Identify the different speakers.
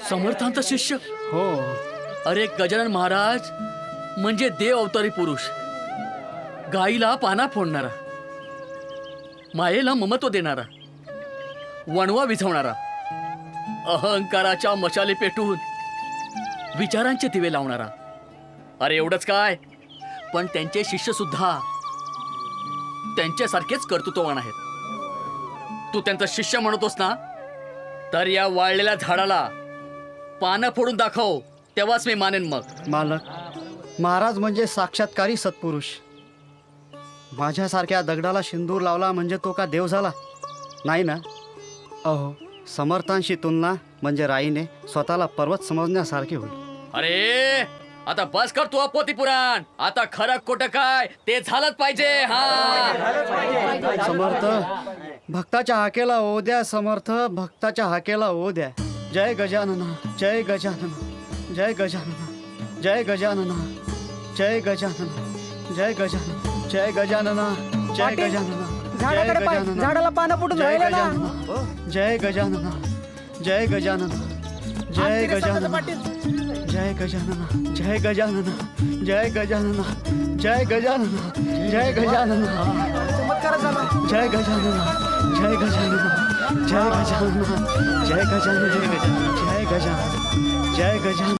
Speaker 1: समर्थांचा शिष्य?
Speaker 2: हो.
Speaker 1: अरे गजानन महाराज म्हणजे देव अवतारी पुरुष, गाईला पाना फोडणारा, मायेला ममत्व देणारा, वणवा विझवणारा, अहंकाराच्या मशाली पेटून विचारांचे दिवे लावणारा. अरे एवढंच काय, पण त्यांचे शिष्य सुद्धा त्यांच्यासारखेच कर्तृत्ववान आहेत. तू त्यांचा शिष्य म्हणतोस ना, तर या वाळलेल्या झाडाला पानं फोडून दाखव, तेव्हाच मी मानेन. मग
Speaker 2: मालक, महाराज म्हणजे साक्षात्कारी सत्पुरुष. माझ्यासारख्या दगडाला शिंदूर लावला म्हणजे तो का देव झाला? नाही ना. अहो, समर्थांशी तुलना म्हणजे राईने स्वतःला पर्वत समजण्यासारखे होईल.
Speaker 1: अरे आता बस कर तू अपोती पुराण. आता खरं खोटं काय ते झालंच पाहिजे. हा,
Speaker 2: समर्थ भक्ताच्या हाकेला ओ द्या, समर्थ भक्ताच्या हाकेला ओ द्या. जय गजानना, जय गजानना, जय गजानना, जय गजानना, जय गजानना, जय गजानना, जय गजानना, जय गजानना,
Speaker 3: झाडाकडे पाय, झाडाला पानं फुटून
Speaker 2: जय
Speaker 3: राहिले ना.
Speaker 2: गजानना, जय गजानना, जय गजानना, जय गजानना, जय गजानना, जय गजानना, जय गजानना, जय गजानना, जय गजानना,
Speaker 3: चमत्कार झाला.
Speaker 2: जय गजानना, जय गजानना, जय गजानना, जय गजानना, जय गजानना, जय गजानना.